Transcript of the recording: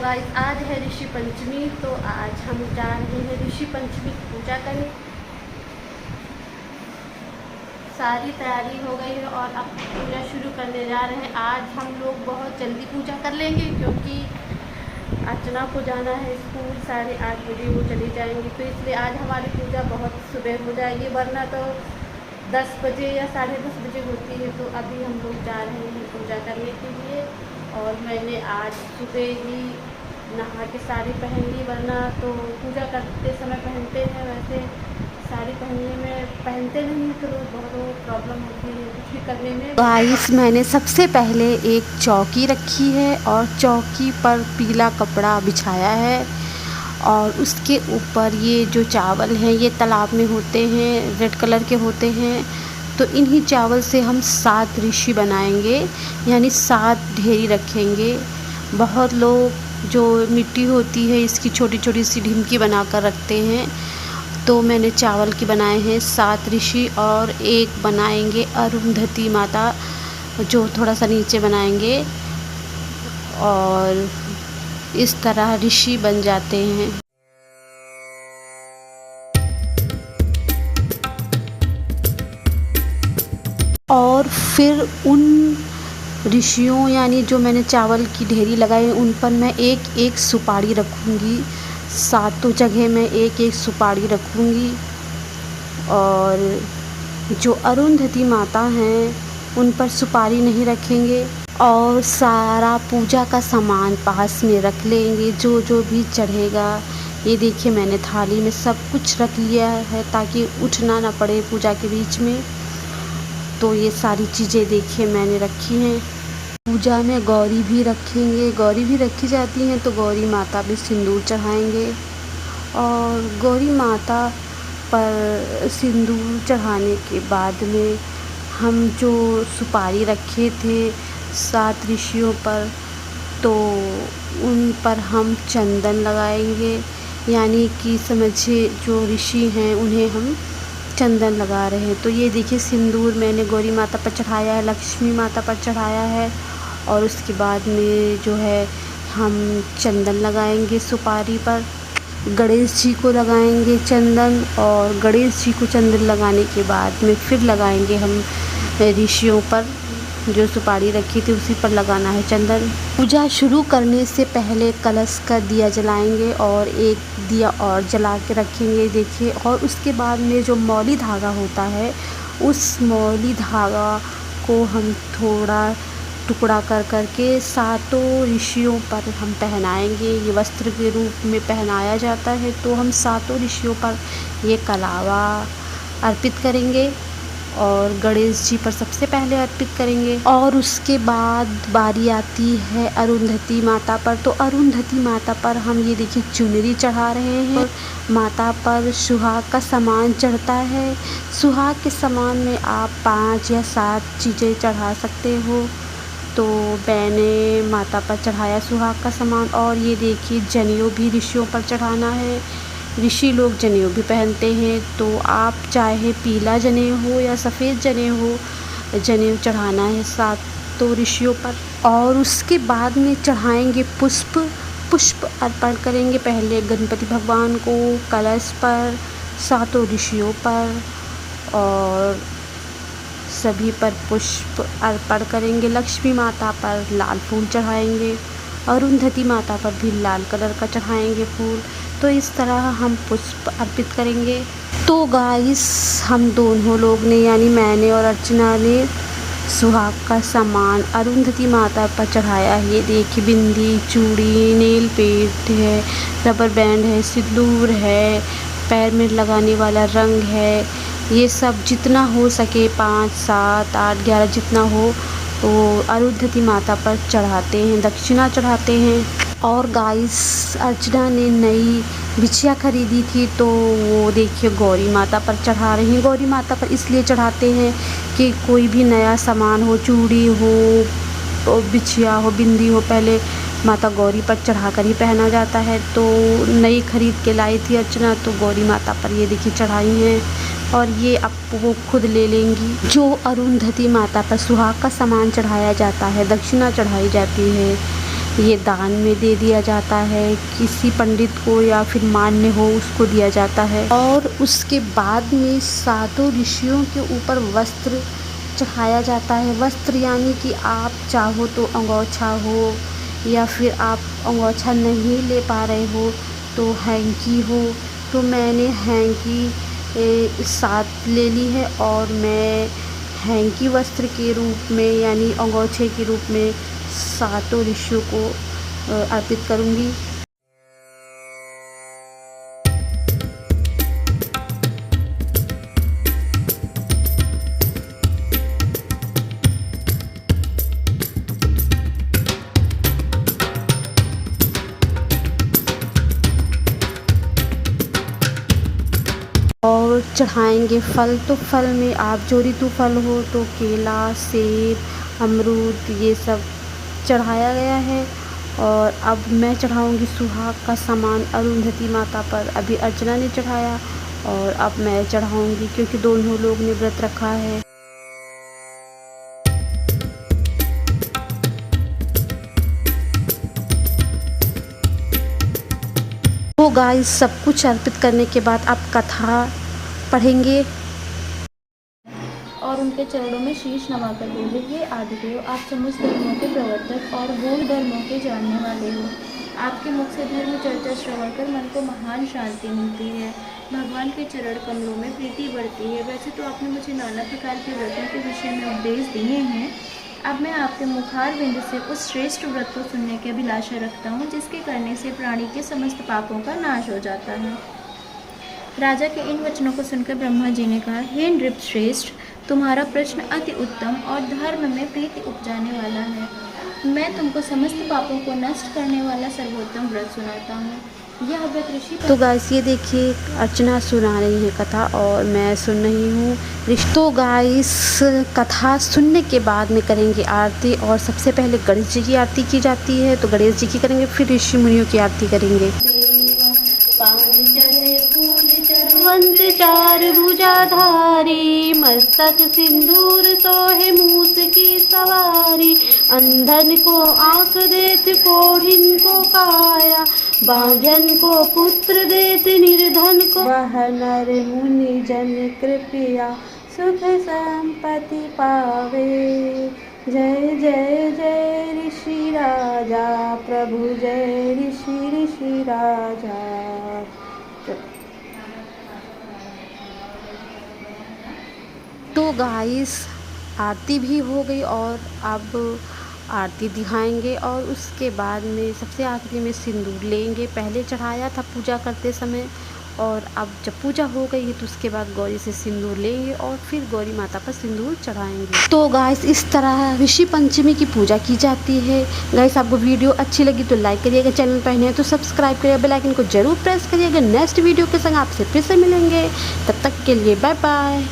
Guys आज है ऋषि पंचमी। तो आज हम जा रहे हैं ऋषि पंचमी की पूजा करने। सारी तैयारी हो गई है और अब पूजा शुरू करने जा रहे हैं। आज हम लोग बहुत जल्दी पूजा कर लेंगे क्योंकि अर्चना को जाना है स्कूल, 8:30 बजे वो चली जाएंगी, तो इसलिए आज हमारी पूजा बहुत सुबह हो जाएगी, वरना तो 10 बजे या 10:30 बजे होती है। तो अभी हम लोग जा रहे हैं पूजा करने के लिए। और मैंने आज सुबह ही नहा के साड़ी पहन ली, वरना तो पूजा करते समय पहनते हैं, वैसे साड़ी पहनने में पहनते नहीं हैं तो बहुत प्रॉब्लम होती है कुछ भी करने में। गाइस मैंने सबसे पहले एक चौकी रखी है और चौकी पर पीला कपड़ा बिछाया है और उसके ऊपर ये जो चावल हैं ये तालाब में होते हैं, रेड कलर के होते हैं। तो इन्हीं चावल से हम 7 ऋषि बनाएंगे, यानी 7 ढेरी रखेंगे। बहुत लोग जो मिट्टी होती है इसकी छोटी छोटी सी ढिमकी बनाकर रखते हैं, तो मैंने चावल की बनाए हैं 7 ऋषि और एक बनाएंगे अरुंधति माता, जो थोड़ा सा नीचे बनाएंगे और इस तरह ऋषि बन जाते हैं। और फिर उन ऋषियों यानी जो मैंने चावल की ढेरी लगाई उन पर मैं एक एक सुपारी रखूँगी। 7 जगह मैं एक एक सुपारी रखूँगी। और जो अरुंधति माता हैं उन पर सुपारी नहीं रखेंगे और सारा पूजा का सामान पास में रख लेंगे, जो जो भी चढ़ेगा। ये देखिए मैंने थाली में सब कुछ रख लिया है ताकि उठना ना पड़े पूजा के बीच में। तो ये सारी चीज़ें देखिए मैंने रखी हैं। पूजा में गौरी भी रखेंगे, गौरी भी रखी जाती हैं, तो गौरी माता भी सिंदूर चढ़ाएंगे। और गौरी माता पर सिंदूर चढ़ाने के बाद में हम जो सुपारी रखे थे 7 ऋषियों पर, तो उन पर हम चंदन लगाएंगे, यानी कि समझिए जो ऋषि हैं उन्हें हम चंदन लगा रहे हैं। तो ये देखिए सिंदूर मैंने गौरी माता पर चढ़ाया है, लक्ष्मी माता पर चढ़ाया है और उसके बाद में जो है हम चंदन लगाएंगे सुपारी पर। गणेश जी को लगाएंगे चंदन और गणेश जी को चंदन लगाने के बाद में फिर लगाएंगे हम ऋषियों पर, जो सुपारी रखी थी उसी पर लगाना है चंदन। पूजा शुरू करने से पहले कलश का दिया जलाएंगे और एक दिया और जला के रखेंगे देखिए। और उसके बाद में जो मौली धागा होता है उस मौली धागा को हम थोड़ा टुकड़ा कर करके 7 ऋषियों पर हम पहनाएंगे। ये वस्त्र के रूप में पहनाया जाता है, तो हम 7 ऋषियों पर ये कलावा अर्पित करेंगे और गणेश जी पर सबसे पहले अर्पित करेंगे। और उसके बाद बारी आती है अरुंधति माता पर। तो अरुंधति माता पर हम ये देखिए चुनरी चढ़ा रहे हैं। माता पर सुहाग का सामान चढ़ता है। सुहाग के सामान में आप 5 या 7 चीज़ें चढ़ा सकते हो। तो मैंने माता पर चढ़ाया सुहाग का सामान। और ये देखिए जनेऊ भी ऋषियों पर चढ़ाना है। ऋषि लोग जनेऊ भी पहनते हैं, तो आप चाहे पीला जनेऊ हो या सफ़ेद जनेऊ हो, जनेऊ चढ़ाना है 7 ऋषियों पर। और उसके बाद में चढ़ाएंगे पुष्प अर्पण करेंगे, पहले गणपति भगवान को, कलश पर, 7 ऋषियों पर और सभी पर पुष्प अर्पण करेंगे। लक्ष्मी माता पर लाल फूल चढ़ाएंगे, अरुंधति माता पर भी लाल कलर का चढ़ाएंगे फूल। तो इस तरह हम पुष्प अर्पित करेंगे। तो गाइस हम दोनों लोग ने यानी मैंने और अर्चना ने सुहाग का सामान अरुंधति माता पर चढ़ाया है। ये देखिए बिंदी, चूड़ी, नेल पेंट है, रबर बैंड है, सिंदूर है, पैर में लगाने वाला रंग है। ये सब जितना हो सके 5, 7, 8, 11 जितना हो तो अरुंधति माता पर चढ़ाते हैं, दक्षिणा चढ़ाते हैं। और गाइस अर्चना ने नई बिछिया खरीदी थी, तो वो देखिए गौरी माता पर चढ़ा रही हैं। गौरी माता पर इसलिए चढ़ाते हैं कि कोई भी नया सामान हो, चूड़ी हो, बिछिया हो, बिंदी हो, पहले माता गौरी पर चढ़ा कर ही पहना जाता है। तो नई खरीद के लाई थी अर्चना, तो गौरी माता पर ये देखिए चढ़ाई हैं और ये अब वो खुद ले लेंगी। जो अरुंधति माता पर सुहाग का सामान चढ़ाया जाता है, दक्षिणा चढ़ाई जाती है, ये दान में दे दिया जाता है, किसी पंडित को या फिर मान्य हो उसको दिया जाता है। और उसके बाद में सातों ऋषियों के ऊपर वस्त्र चढ़ाया जाता है। वस्त्र यानी कि आप चाहो तो अंगोछा हो, या फिर आप अंगोछा नहीं ले पा रहे हो तो हैंकी हो। तो मैंने हैंकी साथ ले ली है और मैं हैंकी वस्त्र के रूप में यानी अंगोछे के रूप में सातों ऋषियों को अर्पित करूँगी। और चढ़ाएंगे फल, तो फल में आप जो ऋतु फल हो तो केला, सेब, अमरूद ये सब चढ़ाया गया है। और अब मैं चढ़ाऊंगी सुहाग का सामान अरुंधति माता पर। अभी अर्चना ने चढ़ाया और अब मैं चढ़ाऊंगी क्योंकि दोनों लोग ने व्रत रखा है। तो गाइस सब कुछ अर्पित करने के बाद आप कथा पढ़ेंगे और उनके चरणों में शीश नवाकर बोले, हे आदिदेव, आप समस्त धर्मों के प्रवर्तक और गूढ़ धर्मों के जानने वाले हो। आपके मुख से धर्म चर्चा श्रवण कर मन को महान शांति मिलती है, भगवान के चरण कमलों में प्रीति बढ़ती है। वैसे तो आपने मुझे नाना प्रकार के व्रतों के विषय में उपदेश दिए हैं। अब मैं आपके मुखार बिंद से उस श्रेष्ठ व्रत को सुनने की अभिलाषा रखता हूँ जिसके करने से प्राणी के समस्त पापों का नाश हो जाता है। राजा के इन वचनों को सुनकर ब्रह्मा जी ने कहा, हे नृप श्रेष्ठ, तुम्हारा प्रश्न अति उत्तम और धर्म में प्रीति उपजाने वाला है। मैं तुमको समस्त पापों को नष्ट करने वाला सर्वोत्तम व्रत सुनाता हूँ। यह व्रत ऋषि तो गाइस ये देखिए अर्चना सुना रही है कथा और मैं सुन रही हूँ। तो गाइस कथा सुनने के बाद में करेंगे आरती और सबसे पहले गणेश जी की आरती की जाती है, तो गणेश जी की करेंगे, फिर ऋषि मुनियों की आरती करेंगे। वंत चार भुजाधारी, मस्तक सिंदूर सोहे मूस की सवारी। अंधन को आँख देत कोढ़िन को काया, बांझन को पुत्र देत निर्धन को। वह नर मुनि जन कृपया सुख संपत्ति पावे। जय जय जय ऋषि राजा प्रभु, जय ऋषि राजा। तो गाइस आरती भी हो गई और अब आरती दिखाएंगे और उसके बाद में सबसे आखिरी में सिंदूर लेंगे। पहले चढ़ाया था पूजा करते समय और अब जब पूजा हो गई है तो उसके बाद गौरी से सिंदूर लेंगे और फिर गौरी माता पर सिंदूर चढ़ाएंगे। तो गाइस इस तरह ऋषि पंचमी की पूजा की जाती है। गाइस आपको वीडियो अच्छी लगी तो लाइक करिएगा, चैनल पर नए हैं तो सब्सक्राइब करिएगा, बेल आइकन को जरूर प्रेस करिएगा। नेक्स्ट वीडियो के संग आपसे फिर से मिलेंगे, तब तक के लिए बाय बाय।